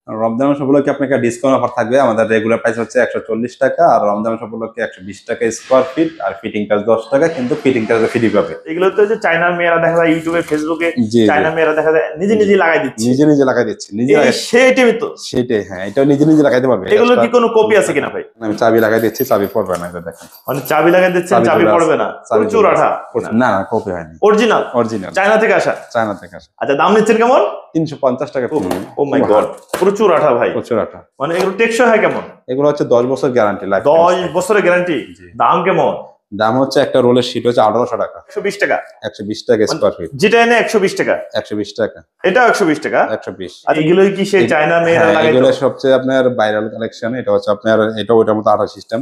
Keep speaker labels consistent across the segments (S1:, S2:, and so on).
S1: রমজান মাস উপলক্ষে আপনাকে discount offer থাকবে। আমাদের রেগুলার প্রাইস হচ্ছে 140 টাকা, আর রমজান মাস উপলক্ষে 120 টাকা স্কোয়ার ফিট, আর ফিটিং চার্জ 10 টাকা, কিন্তু ফিটিং চার্জ ফ্রি পাবে।
S2: এগুলো তো যে চায়নার মেয়েরা দেখা যায় ইউটিউবে ফেসবুকে,
S1: জি
S2: চায়না মেয়েরা দেখা যায় নিজে নিজে লাগাই দিচ্ছে,
S1: নিজে নিজে লাগাই দিচ্ছি, নিজে
S2: সেটাই তো
S1: সেটাই। হ্যাঁ, এটা নিজে নিজে লাগাইতে পারবে।
S2: এগুলো কি কোনো কপি আছে কিনা ভাই?
S1: আমি চাবি লাগাই দিচ্ছি, চাবি পড়বে না। এটা দেখেন,
S2: মানে চাবি লাগাই দিচ্ছেন, চাবি পড়বে না, প্রচুর আঠা।
S1: না না, কপি হয়নি,
S2: অরিজিনাল
S1: অরিজিনাল
S2: চায়না থেকে আসা।
S1: চায়না থেকে আসা।
S2: আচ্ছা, দাম নিচ্ছেন কেমন?
S1: 350 টাকা।
S2: ও মাই গড, প্রচুর আঠা ভাই,
S1: প্রচুর আঠা।
S2: মানে এগুলো টেকসই হয় কেমন?
S1: এগুলো হচ্ছে 10 বছর গ্যারান্টি, লাইফ
S2: 10 বছরের গ্যারান্টি। দাম কেমন?
S1: দাম হচ্ছে একটা রোলের শীট হচ্ছে 1800 টাকা।
S2: 120 টাকা।
S1: 120 টাকা স্কোয়ার ফিট।
S2: যেটা এনে 120 টাকা।
S1: 120 টাকা।
S2: এটা 120 টাকা।
S1: 120।
S2: আর এগুলো কি সেই চায়না মেয়েরা লাগায়?
S1: এগুলো সবচেয়ে আপনার ভাইরাল কালেকশন। এটা হচ্ছে আপনার এটা ওইটার মতো আঠা সিস্টেম।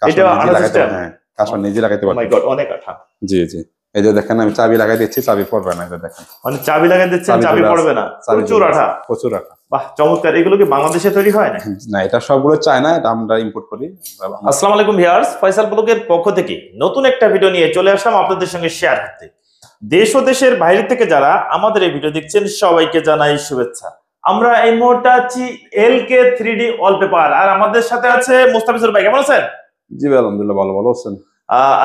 S2: এটা আঠা সিস্টেম।
S1: হ্যাঁ, কাস্টমার নিজে লাগাইতে পারবে।
S2: ও মাই গড, অনেক আঠা।
S1: জি জি, এই যে দেখেন আমি চাবি লাগাই দিচ্ছি, চাবি পড়বে না। এটা দেখেন,
S2: মানে চাবি লাগাই দিচ্ছেন, চাবি পড়বে না, প্রচুর আঠা।
S1: প্রচুর আঠা।
S2: বাহ, চমৎকার। এগুলো কি বাংলাদেশে তৈরি হয় না?
S1: না, এটা সবগুলো চায়না, এটা আমরা ইম্পোর্ট করি।
S2: আসসালামু আলাইকুম ভিউয়ার্স, ফয়সাল ব্লগের পক্ষ থেকে নতুন একটা ভিডিও নিয়ে চলে আসলাম আপনাদের সঙ্গে শেয়ার করতে। দেশ ও দেশের বাইরে থেকে যারা আমাদের এই ভিডিও দেখছেন সবাইকে জানাই শুভেচ্ছা। আমরা এই মুহূর্তে আছি এলকে 3D ওয়ালপেপার, আর আমাদের সাথে আছে মুস্তাফিজুর ভাই। কেমন আছেন?
S1: জি ভাই, আলহামদুলিল্লাহ, ভালো। ভালো আছেন?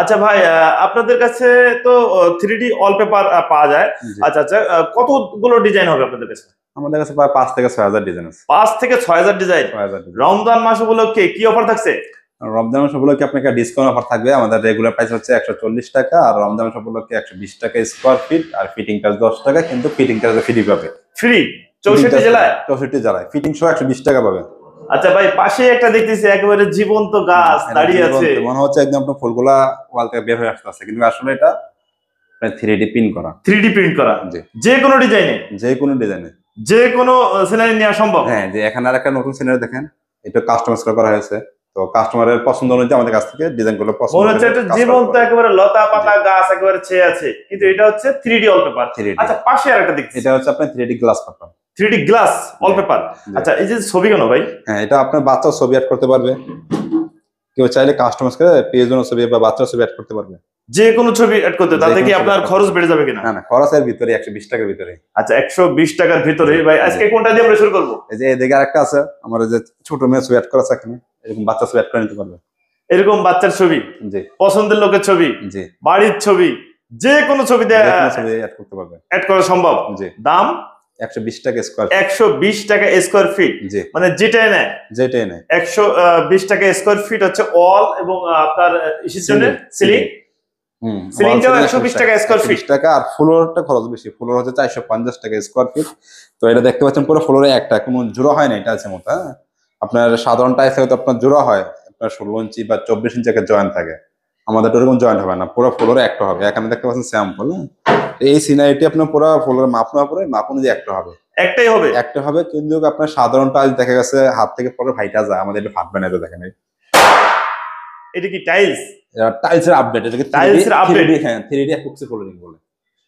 S2: আচ্ছা ভাই, আপনাদের কাছে তো 3D ওয়ালপেপার পাওয়া যায়। আচ্ছা আচ্ছা, কতগুলো ডিজাইন হবে আপনাদের কাছে?
S1: আমাদের কাছে প্রায় 5 থেকে 6000 ডিজাইন আছে।
S2: 5 থেকে 6000 ডিজাইন। রমজান মাস উপলক্ষে কি অফার থাকছে?
S1: রমজান মাস উপলক্ষে আপনাকে ডিসকাউন্ট অফার থাকবে। আমাদের রেগুলার প্রাইস হচ্ছে 140 টাকা, আর রমজান মাস উপলক্ষে 120 টাকা স্কোয়ার ফিট, আর ফিটিং চার্জ 10 টাকা, কিন্তু ফিটিং চার্জ ফ্রি পাবে।
S2: ফ্রি 64 জেলায়?
S1: 64 জেলায় ফিটিং সহ 120 টাকা পাবে।
S2: আচ্ছা ভাই, পাশে একটা দেখতেছি একেবারে জীবন্ত গাছ দাঁড়িয়ে আছে,
S1: মনে হচ্ছে একদম আপনার ফুলগুলা ওয়াল থেকে বের হয়ে আসতেছে, কিন্তু আসলে এটা 3D প্রিন্ট করা।
S2: 3D প্রিন্ট করা, যে কোনো ডিজাইনে?
S1: যে কোনো ডিজাইনে,
S2: যে কোনো সিনারি নেওয়া সম্ভব।
S1: হ্যাঁ, যে এখানে আর একটা নতুন সিনারি দেখেন, এটা কাস্টমাইজ করা হয়েছে। তো কাস্টমারের পছন্দ অনুযায়ী আমাদের কাছ থেকে ডিজাইন গুলো পছন্দ
S2: মনে হচ্ছে একটা জীবন্ত একেবারে লতা পাতা গাছ একেবারে ছেয়ে আছে, কিন্তু এটা হচ্ছে 3D ওয়ালপেপার। আচ্ছা, পাশে আরেকটা দেখছি,
S1: এটা হচ্ছে আপনার 3D glass paper.
S2: 3D glass wallpaper. আচ্ছা, এই যে ছবি কেন ভাই?
S1: হ্যাঁ, এটা আপনার বাচ্চার ছবি অ্যাড করতে পারবে, কেউ চাইলে কাস্টমাইজ করে পেজের ছবি বা বাচ্চার ছবি অ্যাড করতে পারবে।
S2: যে কোনো ছবি অ্যাড করতে, তাতে কি আপনার খরচ বেড়ে যাবে কিনা?
S1: না না, খরচের ভিতরে 120 টাকার ভিতরে।
S2: আচ্ছা, 120 টাকার ভিতরে। ভাই আজকে কোনটা দিয়ে আমরা শুরু করব?
S1: এই যে এদিকে আরেকটা আছে, আমার যে ছোট মেয়ে ছবি অ্যাড করা আছে এখানে, এরকম বাচ্চা ছবি অ্যাড করে নিতে পারবে।
S2: এরকম বাচ্চার ছবি,
S1: জি,
S2: পছন্দের লোকের ছবি,
S1: জি,
S2: বাড়ির ছবি, যে কোনো ছবি দিয়ে
S1: অ্যাড করতে পারবে,
S2: অ্যাড করা সম্ভব।
S1: জি।
S2: দাম
S1: 120 টাকা স্কয়ার।
S2: 120 টাকা স্কয়ার ফিট।
S1: জি,
S2: মানে যেটাই নেয় 120 টাকা স্কয়ার ফিট হচ্ছে ওয়াল, এবং আপনার ইসের জন্য সিলিং, সিলিংটাও 120 টাকা স্কয়ার ফিট
S1: টাকা। আর ফ্লোরটা খরচ বেশি, ফ্লোর হচ্ছে 450 টাকা স্কয়ার ফিট। তো এটা দেখতে পাচ্ছেন পুরো ফ্লোরে একটা কোনো জোড়া হয় না, এটা আছে মতো। হ্যাঁ, আপনার সাধারণ টাইলস হয়তো আপনার জোড়া হয়, আপনার 16 ইঞ্চি বা 24 ইঞ্চি একটা জয়েন্ট থাকে। আমাদের এরকম জয়েন্ট হবে না, পুরো ফ্লোরে একটা হবে। এখানে দেখতে পাচ্ছেন স্যাম্পল। এই সিনারিটি আপনার পুরো ফ্লোরে মাপ নেওয়ার পরে মাপ অনুযায়ী একটা হবে, একটা হবে। কিন্তু আপনার সাধারণ টাইলস দেখা গেছে হাত থেকে পরে ভাইটা যায়, আমাদের এটা ফাটবে না। এটা দেখেন,
S2: এটা কি টাইলস?
S1: টাইলসের আপডেট, এটাকে
S2: টাইলসের আপডেট।
S1: হ্যাঁ, 3D এপক্সি ফ্লোরিং বলে।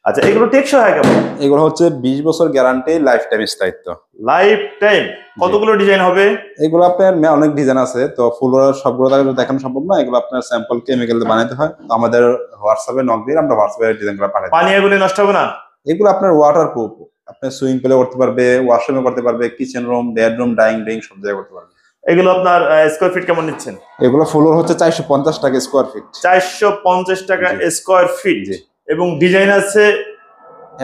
S2: আচ্ছা, এগুলো টেকসই হয় কেমন?
S1: এগুলো হচ্ছে 20 বছর গ্যারান্টি, লাইফ টাইম স্থায়িত্ব।
S2: Life time. কতগুলো ডিজাইন হবে?
S1: এগুলো আপনার অনেক ডিজাইন আছে, তো ফুলের সবগুলো দেখানো সম্ভব না। এগুলো আপনার স্যাম্পল কেমিক্যাল দিয়ে বানাতে হয়। তো আমাদের হোয়াটসঅ্যাপে নক দিয়ে আমরা হোয়াটসঅ্যাপে ডিজাইনগুলো পাঠাই।
S2: পানি আগুনে নষ্ট হবে না?
S1: এগুলো আপনার ওয়াটারপ্রুফ, আপনি সুইমিং পুলে করতে পারবে, ওয়াশরুমে করতে পারবে, কিচেন রুম, বেডরুম, ডাইনিং সব জায়গায় করতে পারবে।
S2: এগুলো আপনার স্কয়ার ফিট কেমন নিচ্ছেন?
S1: এগুলো ফ্লোর হচ্ছে 450 টাকা স্কয়ার ফিট।
S2: 450 টাকা স্কয়ার ফিট। এবং ডিজাইন আছে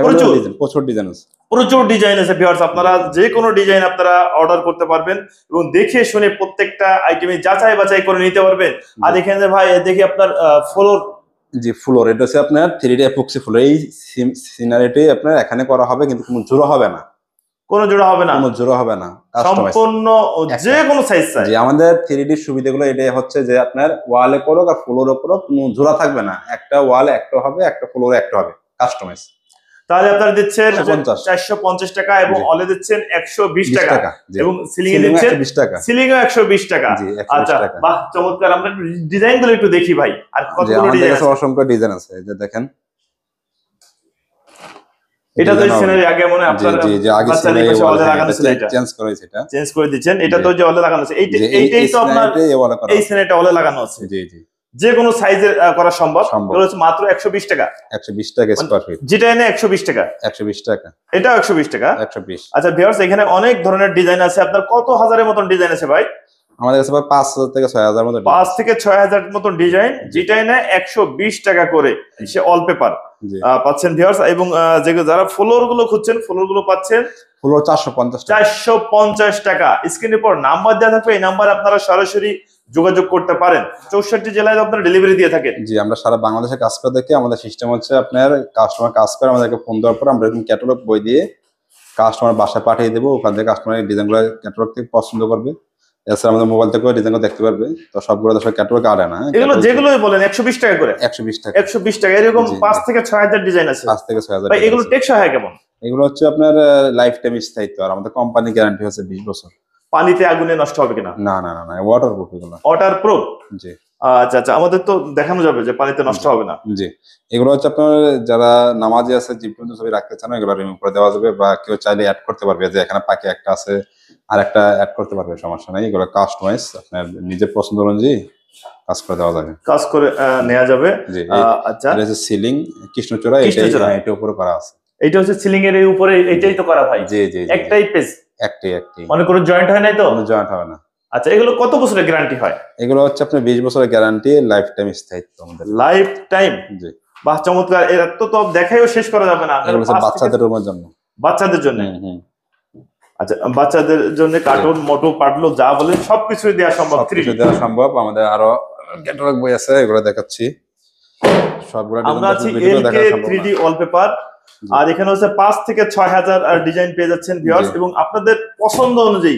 S1: প্রচুর ডিজাইন আছে,
S2: প্রচুর ডিজাইন আছে ভিউয়ার্স। আপনারা যে কোনো ডিজাইন আপনারা অর্ডার করতে পারবেন, এবং দেখে শুনে প্রত্যেকটা আইটেমে যাচাই বাছাই করে নিতে পারবেন। আর এখানে ভাই দেখি আপনার ফ্লোর,
S1: জি ফ্লোর, এটা হচ্ছে আপনার 3D এপক্সি ফ্লোর। এই সিনারিটি আপনার এখানে করা হবে, কিন্তু কোনো জোড়া হবে না,
S2: কোনো জোড়া হবে না,
S1: কোনো জোড়া হবে না,
S2: সম্পূর্ণ যে কোনো সাইজ চাই।
S1: যে আমাদের 3D সুবিধাগুলো এটাই হচ্ছে যে আপনার ওয়ালে করো আর ফ্লোরের উপরও কোনো জোড়া থাকবে না, একটা ওয়ালে একটা হবে, একটা ফ্লোরে একটা হবে, কাস্টমাইজ।
S2: তাহলে আপনারা দিচ্ছেন 450 টাকা, এবং অলে দিচ্ছেন 120 টাকা, এবং সিলিং এ দিচ্ছেন 20 টাকা, সিলিং এ 120 টাকা। আচ্ছা, বাহ, চমৎকার। আমরা ডিজাইনগুলো একটু দেখি ভাই। আর কতগুলো ডিজাইন আছে?
S1: অসংখ্য ডিজাইন আছে, এই যে দেখেন।
S2: এটা তো সিনারি আগে মনে আপনার বাচ্চার এই পাশে অলে লাগানো ছিল, এটা
S1: চেঞ্জ করেছে, এটা চেঞ্জ
S2: করে দিচ্ছেন। এটা তো যে অলে লাগানো আছে, এইটাই তো আপনার এই সিনারিটা অলে লাগানো আছে।
S1: জি জি।
S2: যে কোনো সাইজের করা সম্ভব।
S1: সম্ভব।
S2: এগুলো হচ্ছে মাত্র 120 টাকা।
S1: 120 টাকা স্কয়ার ফিট।
S2: যেটা এনে 120 টাকা।
S1: 120 টাকা।
S2: এটাও 120 টাকা।
S1: 120।
S2: আচ্ছা ভিউয়ার্স, এখানে অনেক ধরনের ডিজাইন আছে। আপনার কত হাজারের মতন ডিজাইন আছে ভাই?
S1: আমাদের কাছে 5000 থেকে 6000 মতো
S2: 5 থেকে 6000 মতন ডিজাইন, যেটা এনে 120 টাকা করে সে অল পেপার
S1: জি।
S2: পাচ্ছেন ভিউয়ার্স। এবং যেগুলো যারা ফ্লোর গুলো খুঁজছেন, ফ্লোর গুলো পাচ্ছেন
S1: হলো 450 টাকা।
S2: 450 টাকা। স্ক্রিনের পর নাম্বার দেওয়া থাকবে, এই নাম্বারে আপনারা সরাসরি যোগাযোগ করতে পারেন। 64 জেলায় আপনারা ডেলিভারি দিয়ে থাকেন।
S1: জি, আমরা সারা বাংলাদেশে কাজ করে দেখি। আমাদের সিস্টেম হচ্ছে আপনার কাস্টমার কাজ করে আমাদেরকে ফোন দেওয়ার পর আমরা এরকম ক্যাটালগ বই দিয়ে কাস্টমার বাসায় পাঠিয়ে দেবো। ওখান থেকে কাস্টমার ডিজাইনগুলো ক্যাটালগ থেকে পছন্দ করবে, এছাড়া আমাদের মোবাইল থেকেও ডিজাইনগুলো দেখতে পারবে। তো সবগুলো তো ক্যাটালগ আনে না,
S2: এগুলো যেগুলোই বলেন 120 টাকা করে।
S1: 120 টাকা।
S2: 120 টাকা। এরকম
S1: জি,
S2: 5
S1: জি।
S2: থেকে 6000 ডিজাইন আছে।
S1: 5 থেকে 6000
S2: ভাই এগুলো টেকসই হয় কেমন?
S1: এগুলো হচ্ছে আপনার লাইফ টাইম স্থায়িত্ব। আর আমাদের কোম্পানি গ্যারান্টি হচ্ছে 20 বছর।
S2: পানিতে আগুনে নষ্ট হবে কিনা?
S1: না না না না, ওয়াটারপ্রুফ এগুলো।
S2: Water proof.
S1: জি
S2: আচ্ছা আচ্ছা, আমাদের তো দেখানো যাবে যে পানিতে নষ্ট হবে না।
S1: জি। এগুলো হচ্ছে আপনার যারা নামাজি আছে, জীবজন্তু ছবি রাখতে চান এগুলো রিমুভ করে দেওয়া যাবে, বা কেউ চাইলে অ্যাড করতে পারবে, যে এখানে পাখি একটা আছে আর একটা অ্যাড করতে পারবে, সমস্যা নেই। এগুলো কাস্টমাইজ আপনার নিজের পছন্দ অনুযায়ী কাজ করে দেওয়া যাবে,
S2: কাজ করে নেওয়া যাবে।
S1: জি।
S2: আচ্ছা,
S1: এটা হচ্ছে সিলিং কৃষ্ণচূড়া,
S2: কৃষ্ণচূড়া।
S1: এটা উপরে করা আছে।
S2: এইটা হচ্ছে সিলিং এর উপরে, এইটাই তো করা ভাই।
S1: জি জি জি।
S2: একটাই পেজ,
S1: একটাই।
S2: মানে কোনো জয়েন্ট হয় নাই তো?
S1: কোনো জয়েন্ট হবে না।
S2: আচ্ছা, এগুলো কত বছরের গ্যারান্টি হয়?
S1: এগুলো হচ্ছে আপনার 20 বছরের গ্যারান্টি, লাইফ টাইম স্থায়িত্ব আমাদের।
S2: Life time.
S1: জি।
S2: বাহ, চমৎকার। এর তো দেখাইও শেষ করা যাবে না।
S1: এগুলো হচ্ছে বাচ্চাদের রুমের জন্য।
S2: বাচ্চাদের জন্য।
S1: হুম।
S2: আচ্ছা, বাচ্চাদের জন্য কার্টুন, মোটো, পাটলো যা বলেন সবকিছু দেওয়া সম্ভব।
S1: সবকিছু দেওয়া সম্ভব। আমাদের আরো ক্যাটালগ বই আছে, এগুলো দেখাচ্ছি সবগুলো।
S2: আমরা আছি এলকে 3D ওয়ালপেপার। আর এখানে হচ্ছে 5 থেকে 6000 ডিজাইন পেয়ে যাচ্ছেন ভিউয়ার্স। এবং আপনাদের পছন্দ অনুযায়ী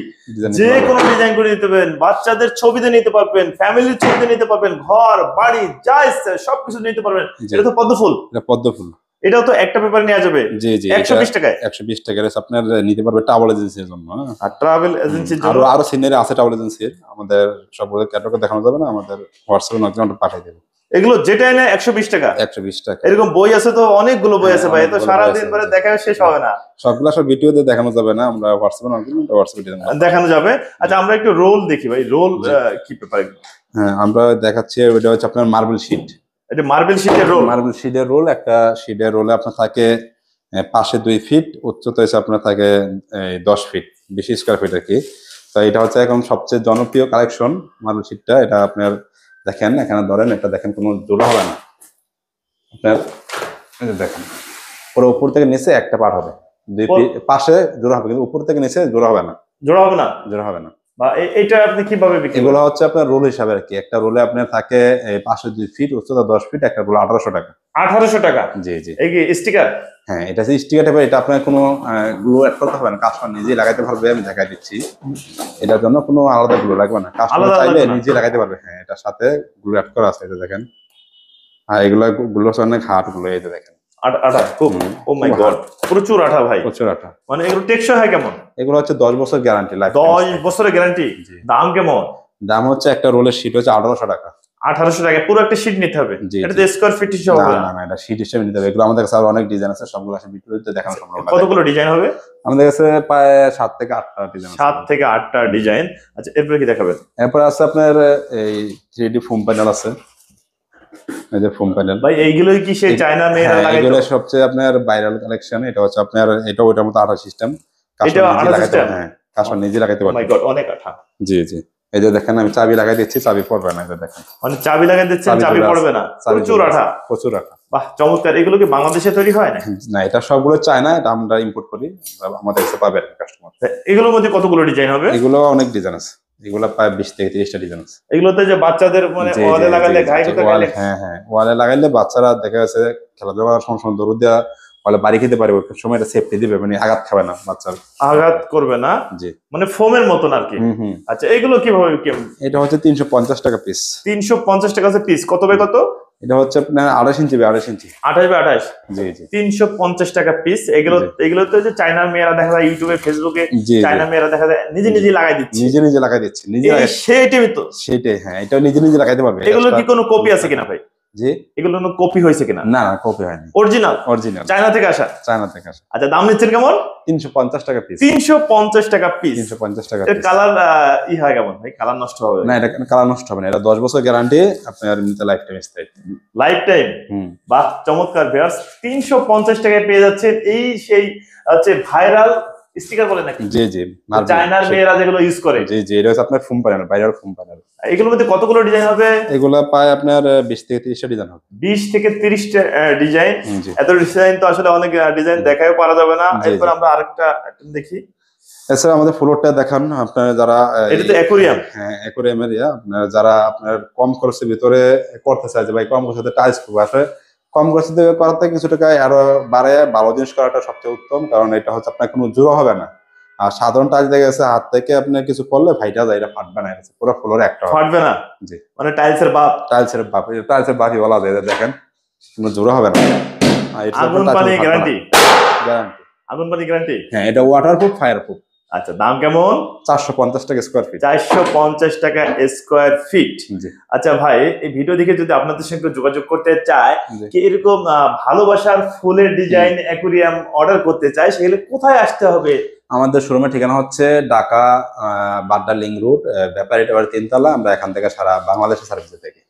S2: যে কোনো ডিজাইন করে নিতে পারবেন। বাচ্চাদের ছবিতে নিতে পারবেন, ফ্যামিলির ছবিতে নিতে পারবেন, ঘর বাড়ি যা ইচ্ছে সবকিছু নিতে পারবেন। এটা তো পদ্ম ফুল।
S1: এটা পদ্ম ফুল।
S2: এটাও তো একটা পেপার নেওয়া যাবে।
S1: জি জি।
S2: 120 টাকায়।
S1: 120 টাকায় আপনার নিতে পারবে ট্রাভেল এজেন্সির জন্য।
S2: আর ট্রাভেল এজেন্সির জন্য
S1: আরো সিনিয়র আছে ট্রাভেল এজেন্সির। আমাদের সবগুলো ক্যাটালগ দেখানো যাবে না, আমাদের হোয়াটসঅ্যাপে নক পাঠিয়ে দেব।
S2: এগুলো যেটা এনে 120 টাকা।
S1: 120 টাকা।
S2: এরকম বই আছে তো, অনেকগুলো বই আছে ভাই, তো সারা দিন ধরে দেখা শেষ হবে না।
S1: সবগুলো সব ভিডিওতে দেখানো যাবে না, আমরা হোয়াটসঅ্যাপে নক দিলে হোয়াটসঅ্যাপে
S2: দেখানো যাবে। আচ্ছা, আমরা একটু রোল দেখি ভাই। রোল কি পেপার এগুলো?
S1: হ্যাঁ, আমরা দেখাচ্ছি। এটা হচ্ছে আপনার মার্বেল শিট।
S2: এটা মার্বেল শিটের রোল।
S1: মার্বেল শিটের রোল। একটা শিটের রোলে আপনার থাকে পাশে 2 ফিট, উচ্চতা হচ্ছে আপনার থাকে 10 ফিট, 20 স্কয়ার ফিট আর কি। তো এটা হচ্ছে এখন সবচেয়ে জনপ্রিয় কালেকশন মার্বেল শিটটা। এটা আপনার দেখেন, এখানে ধরেন, এটা দেখেন কোনো জোড়া হবে না আপনার। এই যে দেখেন, পুরো উপর থেকে নিচে একটা পার্ট হবে, 2 ফিট পাশে জোড়া হবে, কিন্তু উপর থেকে নিচে জোড়া হবে না।
S2: জোড়া হবে না?
S1: জোড়া হবে না।
S2: বা এইটা আপনি কিভাবে বিক্রি
S1: এগুলো
S2: করেন?
S1: হচ্ছে আপনার রোল হিসাবে আর কি। একটা রোলে আপনার থাকে পাশে 2 ফিট, উচ্চতা 10 ফিট, একটা রোল 1800 টাকা।
S2: 1800 টাকা?
S1: জি জি।
S2: এই কি স্টিকার?
S1: হ্যাঁ, এটা হচ্ছে স্টিকার টাইপের। এটা আপনার কোনো গ্লু অ্যাড করতে হবে না, কাস্টমার নিজেই লাগাইতে পারবে। আমি দেখাই দিচ্ছি, এটার জন্য কোনো আলাদা গ্লু লাগবে না, কাস্টমার
S2: আলাদা
S1: চাইলে
S2: লাগবে না?
S1: নিজেই লাগাইতে পারবে। হ্যাঁ, এটার সাথে গ্লু অ্যাড করা আছে, এটা দেখেন। আর এগুলো গুলো হচ্ছে অনেক হার্ড গুলো, এই যে দেখেন।
S2: আঠা খুব। ও মাই গড, প্রচুর আঠা ভাই।
S1: প্রচুর আঠা।
S2: মানে এগুলো টেকসই হয় কেমন?
S1: এগুলো হচ্ছে 10 বছর গ্যারান্টি, লাইফ
S2: 10 বছরের গ্যারান্টি।
S1: জি।
S2: দাম কেমন?
S1: দাম হচ্ছে একটা রোলের শীট হচ্ছে 1800 টাকা।
S2: 1800 টাকা পুরো একটা শীট নিতে হবে?
S1: জি,
S2: এটা
S1: জি।
S2: তো স্কয়ার ফিট হিসেবে
S1: না
S2: হবে
S1: না
S2: না?
S1: না, এটা শীট হিসেবে নিতে হবে। এগুলো আমাদের কাছে আরো অনেক ডিজাইন আছে, সবগুলো আছে ভিডিওতে দেখানো সম্ভব না।
S2: কতগুলো ডিজাইন হবে?
S1: আমাদের কাছে প্রায় 7 থেকে 8টা ডিজাইন আছে।
S2: 7 থেকে 8টা ডিজাইন। আচ্ছা, এরপরে কি দেখাবেন?
S1: এরপর আছে আপনার এই 3D ফোম প্যানেল আছে, এই যে ফোম প্যানেল।
S2: ভাই এইগুলোই কি সেই চায়না মেয়েরা
S1: হ্যাঁ,
S2: লাগাইতো?
S1: এগুলো সবচেয়ে আপনার ভাইরাল কালেকশন। এটা হচ্ছে আপনার, এটা ওটার মতো আঠা সিস্টেম।
S2: এটা আঠা সিস্টেম?
S1: হ্যাঁ, কাস্টমার নিজে লাগাইতে
S2: ও মাই
S1: পারবে।
S2: গড, অনেক আঠা।
S1: জি জি। এই যে দেখেন, আমি চাবি লাগাই দিচ্ছি, চাবি পড়বে না। এটা দেখেন,
S2: মানে চাবি লাগাই দিচ্ছেন, চাবি
S1: জোড়া
S2: পড়বে
S1: আছে,
S2: না?
S1: চাবি
S2: প্রচুর
S1: জোড়া আছে,
S2: আঠা।
S1: প্রচুর আঠা।
S2: বাহ, চমৎকার। এগুলো কি বাংলাদেশে তৈরি হয় না?
S1: না, এটা সবগুলো চায়না, এটা আমরা ইম্পোর্ট করি, আমাদের কাছে পাবে কাস্টমার।
S2: এগুলোর মধ্যে কতগুলো ডিজাইন হবে?
S1: এগুলো অনেক ডিজাইন আছে, এগুলো প্রায় 20 থেকে 30টা ডিজাইন আছে।
S2: এগুলোতে যে বাচ্চাদের মানে
S1: জি,
S2: ওয়ালে
S1: জি,
S2: লাগালে
S1: জি,
S2: ঘাই
S1: জি,
S2: হতে
S1: ওয়ালে,
S2: গেলে
S1: হ্যাঁ হ্যাঁ, ওয়ালে লাগাইলে বাচ্চারা দেখা যাচ্ছে খেলাধুলা করার সময় দৌড় দেওয়া, ওয়ালে বাড়ি খেতে পারবে, সময় এটা সেফটি দিবে, মানে আঘাত খাবে না বাচ্চার।
S2: আঘাত করবে না,
S1: জি।
S2: মানে ফোমের মতন আর কি।
S1: হুম।
S2: আচ্ছা, এগুলো কিভাবে
S1: এটা হচ্ছে 350 টাকা পিস।
S2: 350 টাকা পিস। কত বাই কত?
S1: এটা হচ্ছে আপনার 28 ইঞ্চি বাই 28 ইঞ্চি।
S2: 28 বাই 28।
S1: জি জি।
S2: 350 টাকা পিস। এগুলো তো যে চায়নার মেয়েরা দেখা যায় ইউটিউবে, ফেসবুকে,
S1: জি,
S2: চায়না মেয়েরা দেখা যায় নিজে লাগাই দিচ্ছে।
S1: নিজে লাগাই দিচ্ছি, নিজে
S2: এই সেইটাই তো।
S1: সেটাই। হ্যাঁ, এটা নিজে লাগাইতে পারবে।
S2: এগুলো কি কোনো কপি আছে কিনা ভাই?
S1: জি,
S2: এগুলো কপি হয়েছে কিনা?
S1: না না কপি হয়নি,
S2: অরিজিনাল
S1: অরিজিনাল
S2: চায়না থেকে আসা।
S1: চায়না থেকে আসে।
S2: আচ্ছা, দাম নিচ্ছেন কেমন?
S1: 350 টাকা পিস,
S2: 350 টাকা পিস।
S1: 350 টাকা
S2: এর
S1: পিস।
S2: কালার হয় কেমন ভাই? কালার নষ্ট হবে
S1: না, এটা কালার নষ্ট হবে না, এটা 10 বছর গ্যারান্টি, আপনার এমনিতে লাইফ টাইম স্থায়ী।
S2: Life time.
S1: হুম,
S2: বাহ, চমৎকার ভিউয়ার্স, 350 টাকায় পেয়ে যাচ্ছেন এই সেই হচ্ছে ভাইরাল স্টিকার বলে নাকি?
S1: জি জি,
S2: চায়নার মেয়েরা যেগুলো ইউজ করে।
S1: জি জি, এটা হচ্ছে আপনার ফোম প্যানেল, বাইরের ফোম প্যানেল।
S2: এগুলোর মধ্যে কতগুলো ডিজাইন হবে?
S1: এগুলা পায় আপনার 20 থেকে 30টা ডিজাইন হবে।
S2: 20 থেকে 30টা ডিজাইন।
S1: জি
S2: এত ডিজাইন তো আসলে অনেক ডিজাইন দেখাও পারা যাবে না।
S1: জি,
S2: এরপর
S1: জি।
S2: আমরা আরেকটা দেখি।
S1: এছাড়া আমাদের ফ্লোরটা দেখান, আপনার যারা
S2: এটা তো অ্যাকোরিয়াম।
S1: হ্যাঁ অ্যাকোরিয়ামের আপনার যারা আপনার কম খরচের ভিতরে করতে চায় যে ভাই কম খরচে টাইলস করবো, আসলে কম খরচে দিয়ে করাতে কিছু টাকা আরো বাড়ে ভালো জিনিস করাটা সবচেয়ে উত্তম, কারণ এটা হচ্ছে আপনার কোনো জোড়া হবে না। আর সাধারণ টাইলস দেখা গেছে হাত থেকে আপনার কিছু করলে ফাইটা যায়, এটা ফাটবে না, এটা পুরো ফ্লোরে একটা হবে।
S2: ফাটবে না?
S1: জি,
S2: মানে টাইলসের বাপ।
S1: টাইলসের বাপি বলা যায়, এটা দেখেন কোনো জোড়া হবে না। আর এটা
S2: আগুন পানি গ্যারান্টি।
S1: গ্যারান্টি।
S2: আগুন পানি গ্যারান্টি।
S1: হ্যাঁ, এটা ওয়াটারপ্রুফ, ফায়ারপ্রুফ।
S2: আচ্ছা, দাম কেমন?
S1: 450 টাকা স্কোয়ার ফিট।
S2: 450 টাকা স্কোয়ার ফিট।
S1: জি
S2: আচ্ছা ভাই, এই ভিডিও দেখে যদি আপনাদের সঙ্গে যোগাযোগ করতে চায়,
S1: জি।
S2: কি এরকম ভালোবাসার ফুলের ডিজাইন অ্যাকুরিয়াম অর্ডার করতে চায়, সেগুলো কোথায় আসতে হবে?
S1: আমাদের শোরুমের ঠিকানা হচ্ছে ঢাকা বাড্ডা লিংক রোড, ব্যাপারী টাওয়ার 3 তলা। আমরা এখান থেকে সারা বাংলাদেশে সার্ভিস দিয়ে থাকি।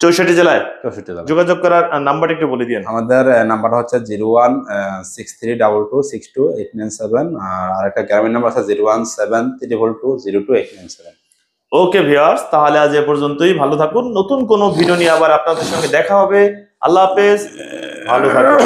S2: 64 জেলায়
S1: 64 জেলা।
S2: যোগাযোগ করার নাম্বারটা একটু বলে দিন।
S1: আমাদের নাম্বারটা হচ্ছে 0163222897, আর একটা গ্রামের নাম্বার আছে 01732202897।
S2: ওকে ভিউয়ার্স, তাহলে আজ এ পর্যন্তই। ভালো থাকুন। নতুন কোনো ভিডিও নিয়ে আবার আপনাদের সঙ্গে দেখা হবে। আল্লাহ হাফেজ, ভালো থাকুন।